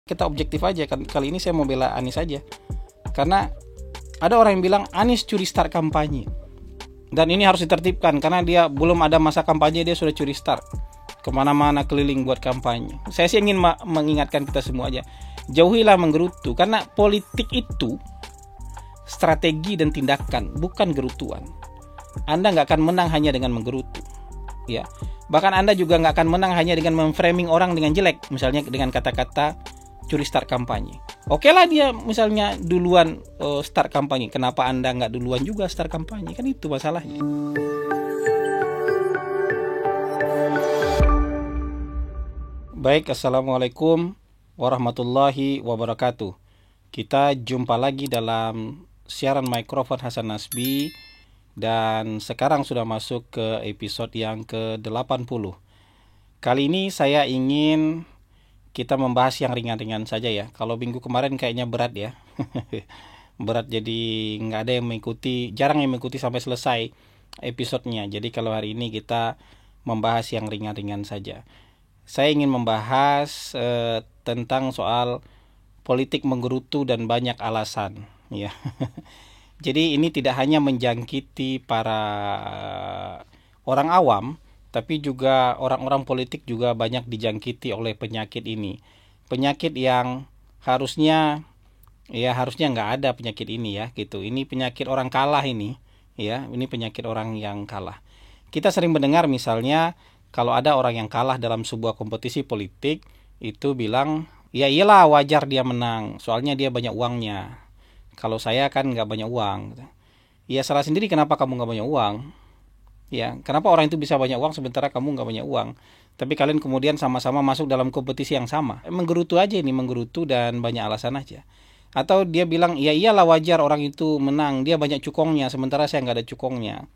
Kita objektif aja kan, kali ini saya mau bela Anies aja. Karena ada orang yang bilang Anies curi start kampanye. Dan ini harus ditertibkan karena dia belum ada masa kampanye dia sudah curi start. Kemana-mana keliling buat kampanye. Saya sih ingin mengingatkan kita semua aja. Jauhilah menggerutu, karena politik itu strategi dan tindakan, bukan gerutuan. Anda nggak akan menang hanya dengan menggerutu. Ya, bahkan Anda juga nggak akan menang hanya dengan memframing orang dengan jelek, misalnya dengan kata-kata curi start kampanye. Oke lah dia misalnya duluan start kampanye, kenapa Anda nggak duluan juga start kampanye? Kan itu masalahnya. Baik, assalamualaikum warahmatullahi wabarakatuh. Kita jumpa lagi dalam siaran mikrofon Hasan Nasbi. Dan sekarang sudah masuk ke episode yang ke-80. Kali ini saya ingin kita membahas yang ringan-ringan saja ya. Kalau minggu kemarin kayaknya berat ya. Berat, jadi nggak ada yang mengikuti, jarang yang mengikuti sampai selesai episodenya. Jadi kalau hari ini kita membahas yang ringan-ringan saja. Saya ingin membahas tentang soal politik menggerutu dan banyak alasan ya. Jadi ini tidak hanya menjangkiti para orang awam, tapi juga orang-orang politik juga banyak dijangkiti oleh penyakit ini. Penyakit yang harusnya nggak ada penyakit ini ya gitu. Ini penyakit orang kalah ini ya. Ini penyakit orang yang kalah. Kita sering mendengar misalnya kalau ada orang yang kalah dalam sebuah kompetisi politik itu bilang ya iyalah wajar dia menang, soalnya dia banyak uangnya. Kalau saya kan nggak banyak uang. Ya salah sendiri kenapa kamu nggak banyak uang. Ya, kenapa orang itu bisa banyak uang sementara kamu nggak banyak uang. Tapi kalian kemudian sama-sama masuk dalam kompetisi yang sama. Menggerutu aja ini, menggerutu dan banyak alasan aja. Atau dia bilang, ya iyalah wajar orang itu menang, dia banyak cukongnya sementara saya nggak ada cukongnya.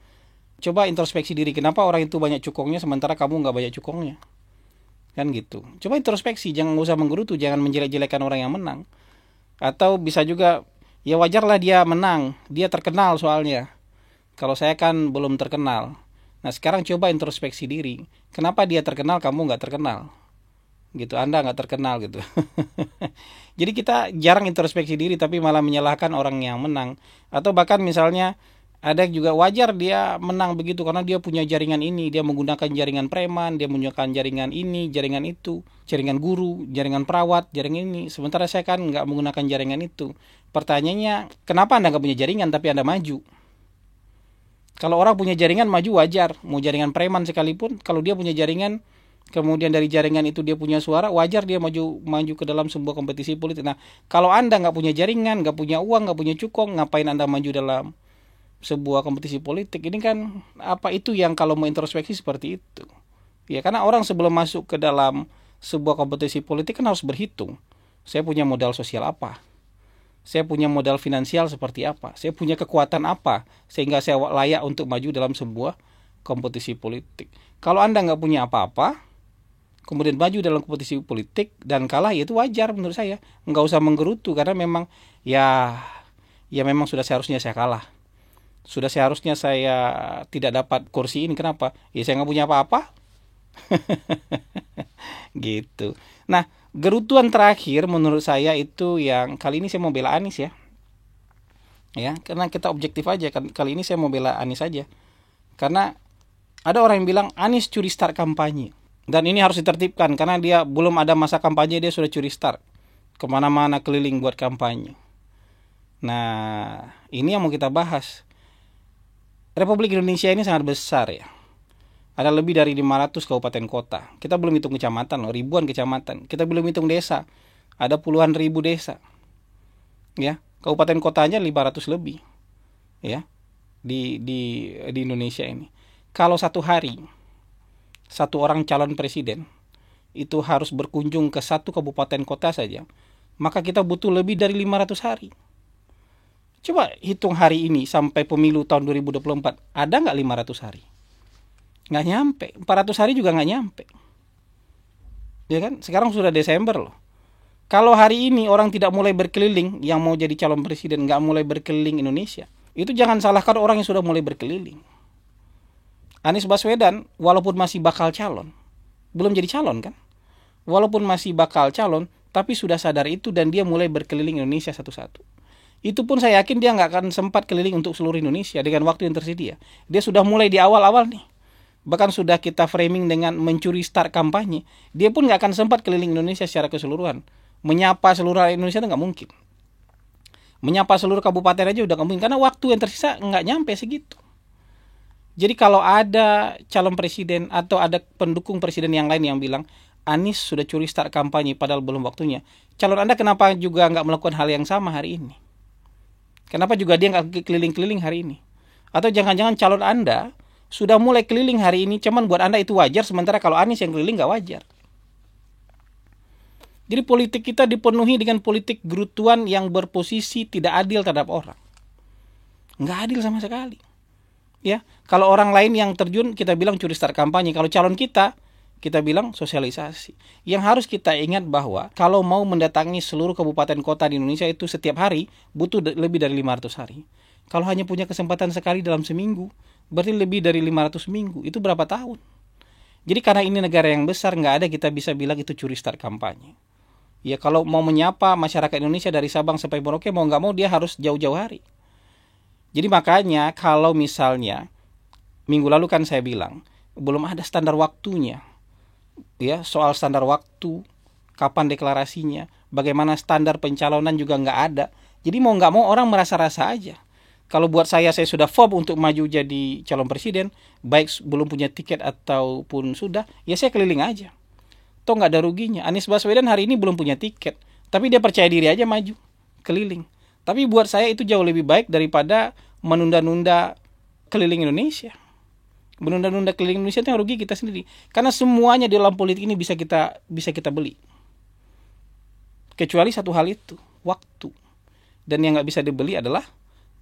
Coba introspeksi diri, kenapa orang itu banyak cukongnya sementara kamu nggak banyak cukongnya. Kan gitu. Coba introspeksi, jangan usah menggerutu, jangan menjelek-jelekan orang yang menang. Atau bisa juga, ya wajarlah dia menang, dia terkenal soalnya. Kalau saya kan belum terkenal. Nah sekarang coba introspeksi diri. Kenapa dia terkenal, kamu nggak terkenal? Gitu, Anda nggak terkenal gitu. Jadi kita jarang introspeksi diri, tapi malah menyalahkan orang yang menang. Atau bahkan misalnya ada juga wajar dia menang begitu karena dia punya jaringan ini, dia menggunakan jaringan preman, dia menggunakan jaringan ini, jaringan itu, jaringan guru, jaringan perawat, jaringan ini. Sementara saya kan nggak menggunakan jaringan itu. Pertanyaannya, kenapa Anda nggak punya jaringan tapi Anda maju? Kalau orang punya jaringan maju wajar, mau jaringan preman sekalipun, kalau dia punya jaringan, kemudian dari jaringan itu dia punya suara, wajar dia maju ke dalam sebuah kompetisi politik. Nah, kalau Anda nggak punya jaringan, nggak punya uang, nggak punya cukong, ngapain Anda maju dalam sebuah kompetisi politik? Ini kan apa itu yang kalau mau introspeksi seperti itu? Ya karena orang sebelum masuk ke dalam sebuah kompetisi politik kan harus berhitung. Saya punya modal sosial apa? Saya punya modal finansial seperti apa? Saya punya kekuatan apa sehingga saya layak untuk maju dalam sebuah kompetisi politik? Kalau Anda nggak punya apa-apa, kemudian maju dalam kompetisi politik dan kalah, ya itu wajar menurut saya. Nggak usah menggerutu karena memang ya memang sudah seharusnya saya kalah. Sudah seharusnya saya tidak dapat kursi ini. Kenapa? Ya saya nggak punya apa-apa. Gitu. Nah, gerutuan terakhir menurut saya itu yang kali ini saya mau bela Anies ya. Ya, karena kita objektif aja kan. Kali ini saya mau bela Anies aja. Karena ada orang yang bilang Anies curi start kampanye. Dan ini harus ditertibkan karena dia belum ada masa kampanye dia sudah curi start. Kemana-mana keliling buat kampanye. Nah, ini yang mau kita bahas. Republik Indonesia ini sangat besar ya. Ada lebih dari 500 kabupaten kota. Kita belum hitung kecamatan, ribuan kecamatan. Kita belum hitung desa. Ada puluhan ribu desa. Ya, kabupaten kotanya 500 lebih. Ya. Di Indonesia ini. Kalau satu hari satu orang calon presiden itu harus berkunjung ke satu kabupaten kota saja, maka kita butuh lebih dari 500 hari. Coba hitung hari ini sampai pemilu tahun 2024, ada nggak 500 hari? Nggak nyampe, 400 hari juga nggak nyampe. Ya kan, sekarang sudah Desember loh. Kalau hari ini orang tidak mulai berkeliling, yang mau jadi calon presiden nggak mulai berkeliling Indonesia, itu jangan salahkan orang yang sudah mulai berkeliling. Anies Baswedan walaupun masih bakal calon, belum jadi calon kan? Walaupun masih bakal calon, tapi sudah sadar itu dan dia mulai berkeliling Indonesia satu-satu. Itu pun saya yakin dia nggak akan sempat keliling untuk seluruh Indonesia dengan waktu yang tersedia. Dia sudah mulai di awal-awal nih. Bahkan sudah kita framing dengan mencuri start kampanye. Dia pun nggak akan sempat keliling Indonesia secara keseluruhan. Menyapa seluruh Indonesia itu nggak mungkin. Menyapa seluruh kabupaten aja udah nggak mungkin. Karena waktu yang tersisa nggak nyampe segitu. Jadi kalau ada calon presiden atau ada pendukung presiden yang lain yang bilang, Anies sudah curi start kampanye padahal belum waktunya. Calon Anda kenapa juga nggak melakukan hal yang sama hari ini? Kenapa juga dia nggak keliling-keliling hari ini? Atau jangan-jangan calon Anda sudah mulai keliling hari ini, cuman buat Anda itu wajar, sementara kalau Anies yang keliling nggak wajar. Jadi politik kita dipenuhi dengan politik gerutuan yang berposisi tidak adil terhadap orang. Nggak adil sama sekali. Ya, kalau orang lain yang terjun kita bilang curi start kampanye. Kalau calon kita bilang sosialisasi. Yang harus kita ingat bahwa kalau mau mendatangi seluruh kabupaten kota di Indonesia itu setiap hari butuh lebih dari 500 hari. Kalau hanya punya kesempatan sekali dalam seminggu, berarti lebih dari 500 minggu. Itu berapa tahun? Jadi karena ini negara yang besar, nggak ada kita bisa bilang itu curi start kampanye. Ya kalau mau menyapa masyarakat Indonesia dari Sabang sampai Merauke, mau nggak mau dia harus jauh-jauh hari. Jadi makanya kalau misalnya minggu lalu kan saya bilang belum ada standar waktunya. Ya, soal standar waktu, kapan deklarasinya, bagaimana standar pencalonan juga nggak ada. Jadi mau nggak mau orang merasa-rasa aja. Kalau buat saya sudah FOB untuk maju jadi calon presiden, baik belum punya tiket ataupun sudah, ya saya keliling aja. Toh nggak ada ruginya. Anies Baswedan hari ini belum punya tiket, tapi dia percaya diri aja maju, keliling. Tapi buat saya itu jauh lebih baik daripada menunda-nunda keliling Indonesia. Menunda-nunda keliling Indonesia itu yang rugi kita sendiri. Karena semuanya di dalam politik ini bisa kita beli. Kecuali satu hal itu, waktu. Dan yang nggak bisa dibeli adalah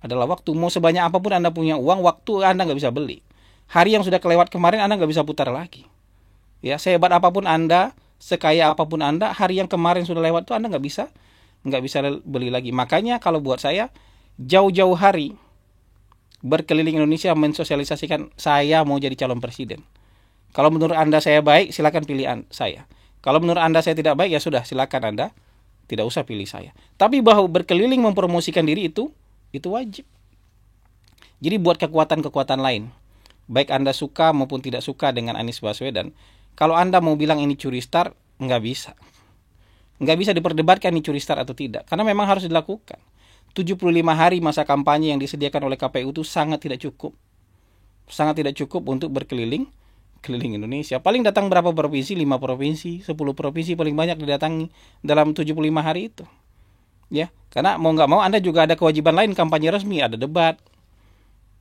waktu. Mau sebanyak apapun Anda punya uang, waktu Anda nggak bisa beli. Hari yang sudah kelewat kemarin Anda nggak bisa putar lagi. Ya, sehebat apapun Anda, sekaya apapun Anda, hari yang kemarin sudah lewat itu Anda nggak bisa beli lagi. Makanya kalau buat saya jauh-jauh hari berkeliling Indonesia mensosialisasikan saya mau jadi calon presiden. Kalau menurut Anda saya baik, silakan pilih saya. Kalau menurut Anda saya tidak baik, ya sudah, silakan Anda tidak usah pilih saya. Tapi bahwa berkeliling mempromosikan diri itu wajib. Jadi buat kekuatan-kekuatan lain, baik Anda suka maupun tidak suka dengan Anies Baswedan, kalau Anda mau bilang ini curi start, nggak bisa. Nggak bisa diperdebatkan ini curi start atau tidak, karena memang harus dilakukan. 75 hari masa kampanye yang disediakan oleh KPU itu sangat tidak cukup. Sangat tidak cukup untuk berkeliling Indonesia. Paling datang berapa provinsi? 5 provinsi, 10 provinsi paling banyak didatangi dalam 75 hari itu. Ya, karena mau nggak mau Anda juga ada kewajiban lain, kampanye resmi, ada debat.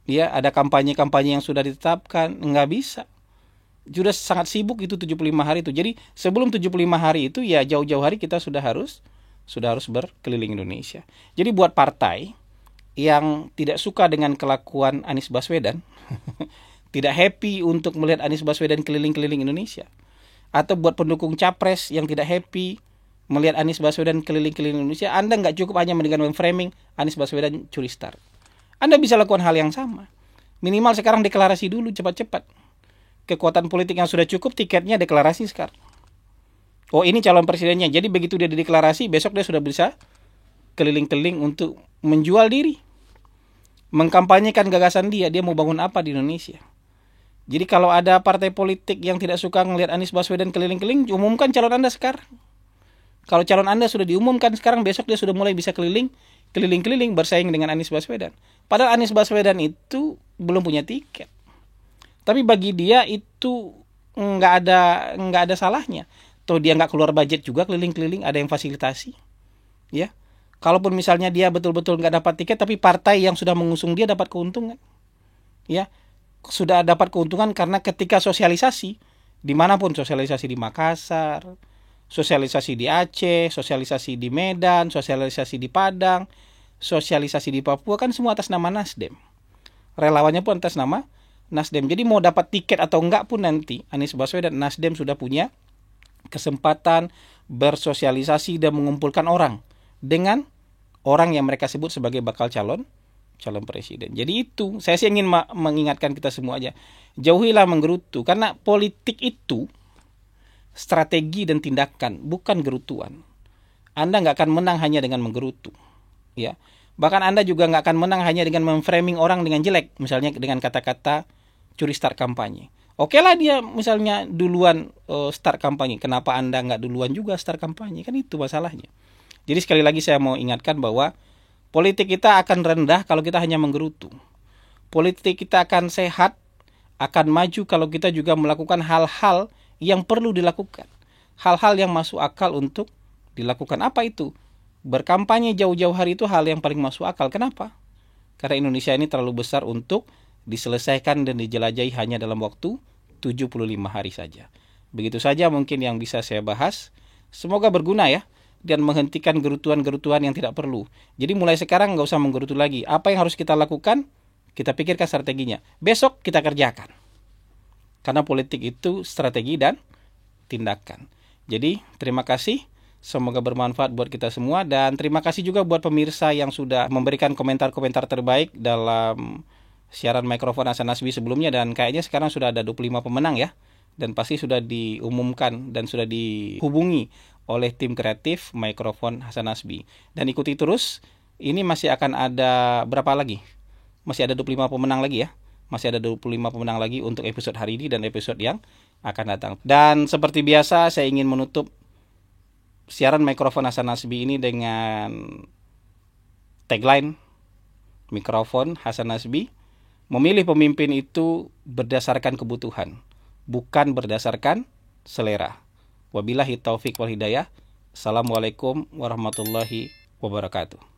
Ya, ada kampanye-kampanye yang sudah ditetapkan, nggak bisa. Sudah sangat sibuk itu 75 hari itu. Jadi sebelum 75 hari itu ya jauh-jauh hari kita sudah harus berkeliling Indonesia. Jadi buat partai yang tidak suka dengan kelakuan Anies Baswedan, tidak happy untuk melihat Anies Baswedan keliling-keliling Indonesia, atau buat pendukung capres yang tidak happy melihat Anies Baswedan keliling-keliling Indonesia, Anda nggak cukup hanya dengan framing Anies Baswedan curi start. Anda bisa lakukan hal yang sama. Minimal sekarang deklarasi dulu cepat-cepat. Kekuatan politik yang sudah cukup, tiketnya deklarasi sekarang. Oh ini calon presidennya. Jadi begitu dia dideklarasi, besok dia sudah bisa keliling-keliling untuk menjual diri. Mengkampanyekan gagasan dia mau bangun apa di Indonesia. Jadi kalau ada partai politik yang tidak suka melihat Anies Baswedan keliling-keliling, umumkan calon Anda sekarang. Kalau calon Anda sudah diumumkan sekarang, besok dia sudah mulai bisa keliling-keliling bersaing dengan Anies Baswedan. Padahal Anies Baswedan itu belum punya tiket. Tapi bagi dia itu nggak ada salahnya. Toh dia nggak keluar budget juga keliling-keliling, ada yang fasilitasi. Ya, kalaupun misalnya dia betul-betul nggak dapat tiket, tapi partai yang sudah mengusung dia dapat keuntungan. Ya, sudah dapat keuntungan karena ketika sosialisasi, dimanapun, sosialisasi di Makassar, sosialisasi di Aceh, sosialisasi di Medan, sosialisasi di Padang, sosialisasi di Papua, kan semua atas nama Nasdem. Relawannya pun atas nama Nasdem. Jadi mau dapat tiket atau enggak pun nanti Anies Baswedan, Nasdem sudah punya kesempatan bersosialisasi dan mengumpulkan orang dengan orang yang mereka sebut sebagai bakal calon presiden. Jadi itu saya sih ingin mengingatkan kita semua aja, jauhilah menggerutu, karena politik itu strategi dan tindakan, bukan gerutuan. Anda nggak akan menang hanya dengan menggerutu, ya. Bahkan Anda juga nggak akan menang hanya dengan memframing orang dengan jelek, misalnya dengan kata-kata curi start kampanye. Oke lah dia misalnya duluan start kampanye, kenapa Anda nggak duluan juga start kampanye? Kan itu masalahnya. Jadi sekali lagi saya mau ingatkan bahwa politik kita akan rendah kalau kita hanya menggerutu. Politik kita akan sehat, akan maju kalau kita juga melakukan hal-hal yang perlu dilakukan. Hal-hal yang masuk akal untuk dilakukan. Apa itu? Berkampanye jauh-jauh hari itu hal yang paling masuk akal. Kenapa? Karena Indonesia ini terlalu besar untuk diselesaikan dan dijelajahi hanya dalam waktu 75 hari saja. Begitu saja mungkin yang bisa saya bahas. Semoga berguna ya, dan menghentikan gerutuan-gerutuan yang tidak perlu. Jadi mulai sekarang nggak usah menggerutu lagi. Apa yang harus kita lakukan? Kita pikirkan strateginya. Besok kita kerjakan. Karena politik itu strategi dan tindakan. Jadi terima kasih. Semoga bermanfaat buat kita semua. Dan terima kasih juga buat pemirsa yang sudah memberikan komentar-komentar terbaik dalam siaran mikrofon Hasan Nasbi sebelumnya. Dan kayaknya sekarang sudah ada 25 pemenang ya. Dan pasti sudah diumumkan dan sudah dihubungi oleh tim kreatif mikrofon Hasan Nasbi. Dan ikuti terus. Ini masih akan ada berapa lagi? Masih ada 25 pemenang lagi ya. Masih ada 25 pemenang lagi untuk episode hari ini dan episode yang akan datang. Dan seperti biasa saya ingin menutup siaran mikrofon Hasan Nasbi ini dengan tagline mikrofon Hasan Nasbi. Memilih pemimpin itu berdasarkan kebutuhan, bukan berdasarkan selera. Wabillahi taufik wal hidayah. Assalamualaikum warahmatullahi wabarakatuh.